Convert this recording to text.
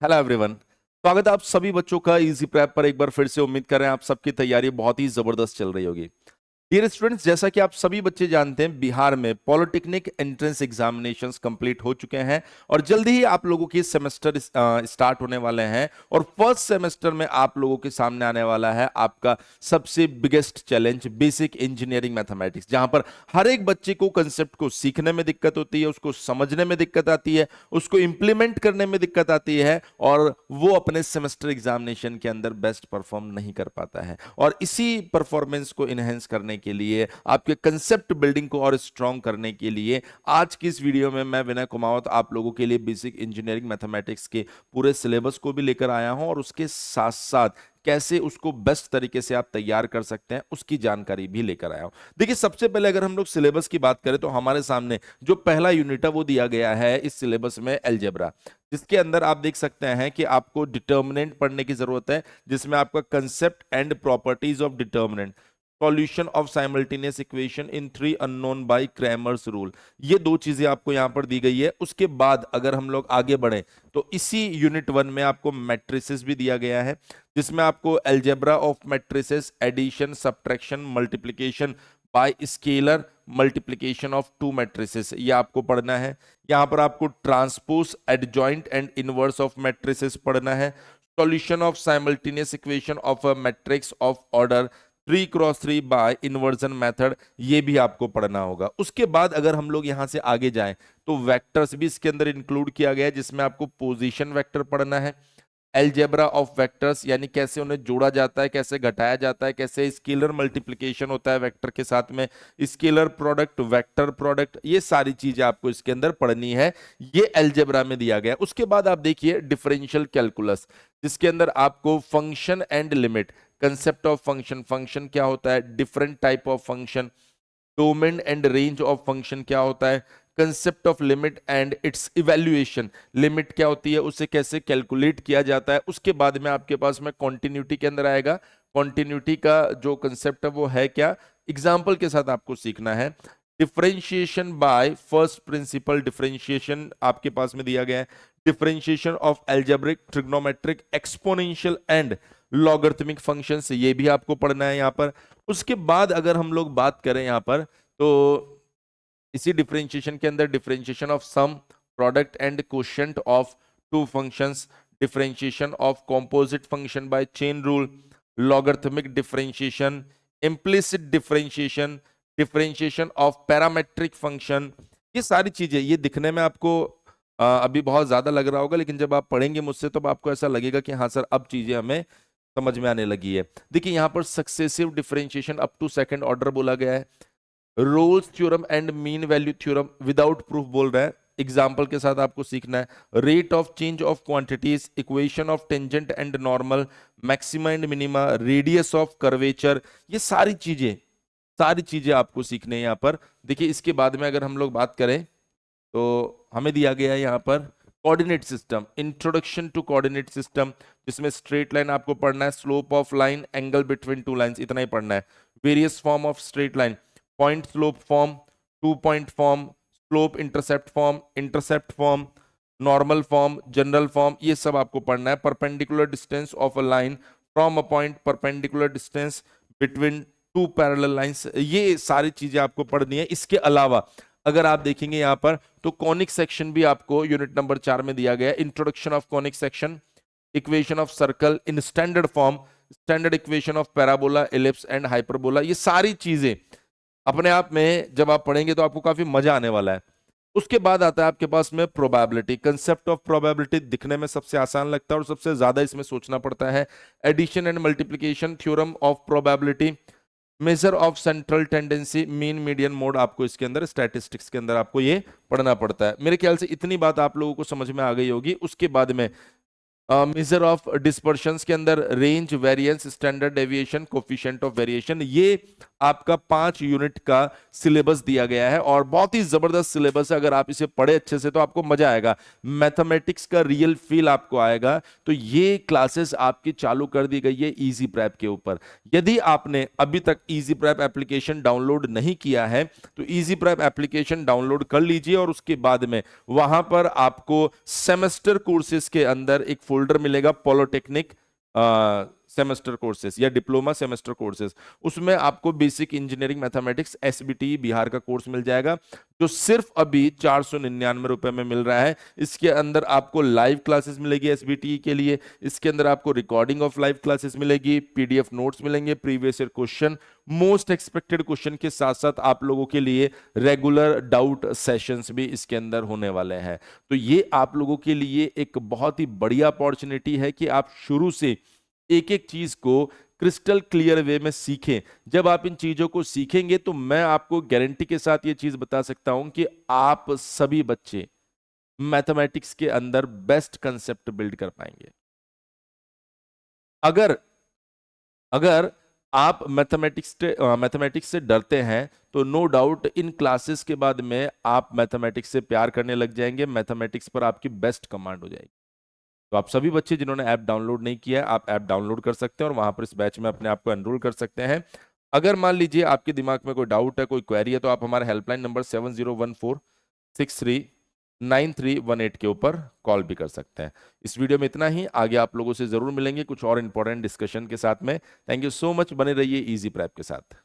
Hello everyone. स्वागत है आप सभी बच्चों का इजी प्रेप पर। एक बार फिर से उम्मीद कर रहे हैं आप सबकी तैयारी बहुत ही जबरदस्त चल रही होगी। डियर स्टूडेंट्स, जैसा कि आप सभी बच्चे जानते हैं, बिहार में पॉलिटेक्निक एंट्रेंस एग्जामिनेशंस कंप्लीट हो चुके हैं और जल्दी ही आप लोगों की सेमेस्टर स्टार्ट होने वाले हैं। और फर्स्ट सेमेस्टर में आप लोगों के सामने आने वाला है आपका सबसे biggest challenge, basic engineering mathematics, जहां पर हर एक बच्चे को कंसेप्ट को सीखने में दिक्कत होती है, उसको समझने में दिक्कत आती है, उसको इंप्लीमेंट करने में दिक्कत आती है और वो अपने सेमेस्टर एग्जामिनेशन के अंदर बेस्ट परफॉर्म नहीं कर पाता है। और इसी परफॉर्मेंस को इनहेंस करने के लिए, आपके कंसेप्ट बिल्डिंग को और स्ट्रॉन्ग करने के लिए, आज की इस वीडियो में मैं विनय कुमावत आप लोगों के लिए बेसिक इंजीनियरिंग मैथमेटिक्स के पूरे सिलेबस को भी लेकर आया हूं और उसके साथ साथ कैसे उसको बेस्ट तरीके से आप तैयार कर सकते हैं उसकी जानकारी भी लेकर आया हूं। देखिए, सबसे पहले अगर हम लोग सिलेबस की बात करें तो हमारे सामने जो पहला यूनिट है वो दिया गया है इस सिलेबस में अलजेब्रा, जिसके अंदर आप देख सकते हैं कि आपको डिटर्मिनेंट पढ़ने की जरूरत है, जिसमें आपका concept and properties of determinant, solution of simultaneous equation in three unknown by Cramer's rule, ये दो चीजें आपको यहां पर दी गई है। उसके बाद अगर हम लोग आगे बढ़े तो इसी यूनिट 1 में आपको मैट्रिसेस भी दिया गया है, जिसमें आपको algebra of matrices, addition, subtraction, multiplication by scalar, multiplication of two matrices, ये आपको पढ़ना है। यहां पर आपको transpose, adjoint and inverse of matrices पढ़ना है। Solution of simultaneous equation of a matrix of order 3x3 by inversion method, ये भी आपको पढ़ना होगा। उसके बाद अगर हम लोग यहां से आगे जाएं तो वेक्टर्स भी इसके अंदर इंक्लूड किया गया है, जिसमें आपको पोजीशन वेक्टर पढ़ना है, अलजेब्रा ऑफ वेक्टर्स यानी कैसे उन्हें जोड़ा जाता है, कैसे घटाया जाता है, कैसे स्केलर मल्टीप्लिकेशन होता है वेक्टर के साथ में, स्केलर प्रोडक्ट, वेक्टर प्रोडक्ट, ये सारी चीजें आपको इसके अंदर पढ़नी है। ये अलजेब्रा में दिया गया। उसके बाद आप देखिए डिफरेंशियल कैलकुलस, जिसके अंदर आपको function and limit, concept of function, function क्या होता है, different type of function, domain and range of function क्या होता है, concept of limit and it's evaluation, limit क्या होती है, उसे कैसे कैलकुलेट किया जाता है। उसके बाद में आपके पास में कॉन्टिन्यूटी के अंदर आएगा। कॉन्टिन्यूटी का जो कंसेप्ट है वो है क्या, एग्जाम्पल के साथ आपको सीखना है। Differentiation by first principle differentiation आपके पास में दिया गया है। Differentiation of algebraic, trigonometric, exponential and logarithmic functions, ये भी आपको पढ़ना है यहां पर। उसके बाद अगर हम लोग बात करें यहां पर तो इसी डिफरेंशिएशन के अंदर differentiation of sum, product and quotient of two functions, differentiation of composite function by chain rule, logarithmic differentiation, implicit differentiation, differentiation of parametric function, ये सारी चीजें, ये दिखने में आपको अभी बहुत ज्यादा लग रहा होगा, लेकिन जब आप पढ़ेंगे मुझसे तब आपको ऐसा लगेगा कि हाँ सर, अब चीजें हमें समझ में आने लगी है। देखिए यहाँ पर successive differentiation up to second order बोला गया है। Rolle's theorem and mean value theorem without proof बोल रहा है, एग्जाम्पल के साथ आपको सीखना है। Rate of change of quantities, equation of tangent and normal, maxima and minima, radius of curvature, ये सारी चीजें आपको सीखने हैं यहाँ पर। देखिए इसके बाद में अगर हम लोग बात करें तो हमें दिया गया है यहाँ पर coordinate system, introduction to coordinate system, जिसमें स्ट्रेट लाइन आपको पढ़ना है, slope of line, angle between two lines, इतना ही पढ़ना है। Various form of straight line, point slope form, two point form, slope intercept form, normal form, general form, ये सब आपको पढ़ना है। Perpendicular distance of a line from a point, perpendicular distance between two parallel lines, ये सारी चीजें आपको पढ़नी है। इसके अलावा अगर आप देखेंगे यहां पर तो कॉनिक सेक्शन भी आपको यूनिट नंबर 4 में दिया गया है। Introduction of conic section, equation of circle in standard form, standard equation of parabola, ellipse and hyperbola, ये सारी चीजें अपने आप में जब आप पढ़ेंगे तो आपको काफी मजा आने वाला है। उसके बाद आता है आपके पास में प्रोबेबिलिटी, कंसेप्ट ऑफ प्रोबेबिलिटी दिखने में सबसे आसान लगता है और सबसे ज्यादा इसमें सोचना पड़ता है। Addition and multiplication, theorem of probability, measure of central tendency, mean median mode, आपको इसके अंदर स्टैटिस्टिक्स के अंदर आपको ये पढ़ना पड़ता है। मेरे ख्याल से इतनी बात आप लोगों को समझ में आ गई होगी। उसके बाद में मेजर ऑफ डिस्पर्शंस के अंदर range, variance, standard deviation, coefficient of variation, ये आपका 5 यूनिट का सिलेबस दिया गया है और बहुत ही जबरदस्त सिलेबस है। अगर आप इसे पढ़े अच्छे से तो आपको मजा आएगा, मैथमेटिक्स का रियल फील आपको आएगा। तो ये क्लासेस आपकी चालू कर दी गई है इजी प्रेप के ऊपर। यदि आपने अभी तक इजी प्रेप एप्लीकेशन डाउनलोड नहीं किया है तो इजी प्रेप एप्लीकेशन डाउनलोड कर लीजिए और उसके बाद में वहां पर आपको सेमेस्टर कोर्सेज के अंदर एक फोल्डर मिलेगा, पॉलिटेक्निक सेमेस्टर कोर्सेज या डिप्लोमा सेमेस्टर कोर्सेज। उसमें आपको basic engineering mathematics SBT Bihar का कोर्स मिल जाएगा, जो सिर्फ अभी 499 रुपए में मिल रहा है। इसके अंदर आपको लाइव क्लासेस मिलेगी एसबीटी के लिए, इसके अंदर आपको रिकॉर्डिंग ऑफ लाइव क्लासेस मिलेगी, पीडीएफ नोट्स मिलेंगे, previous year question, most expected question के साथ साथ आप लोगों के लिए रेगुलर डाउट सेशंस भी इसके अंदर होने वाले हैं। तो ये आप लोगों के लिए एक बहुत ही बढ़िया अपॉर्चुनिटी है कि आप शुरू से एक एक चीज को क्रिस्टल क्लियर वे में सीखें। जब आप इन चीजों को सीखेंगे तो मैं आपको गारंटी के साथ ये चीज बता सकता हूं कि आप सभी बच्चे मैथमेटिक्स के अंदर बेस्ट कंसेप्ट बिल्ड कर पाएंगे। अगर अगर आप मैथमेटिक्स से डरते हैं तो नो डाउट इन क्लासेस के बाद में आप मैथमेटिक्स से प्यार करने लग जाएंगे, मैथमेटिक्स पर आपकी बेस्ट कमांड हो जाएगी। तो आप सभी बच्चे जिन्होंने ऐप डाउनलोड नहीं किया है, आप ऐप डाउनलोड कर सकते हैं और वहां पर इस बैच में अपने आप को एनरोल कर सकते हैं। अगर मान लीजिए आपके दिमाग में कोई डाउट है, कोई क्वेरी है, तो आप हमारे हेल्पलाइन नंबर 7014639318 के ऊपर कॉल भी कर सकते हैं। इस वीडियो में इतना ही, आगे आप लोगों से जरूर मिलेंगे कुछ और इंपॉर्टेंट डिस्कशन के साथ में। थैंक यू सो मच, बने रहिए इजी प्रेप के साथ।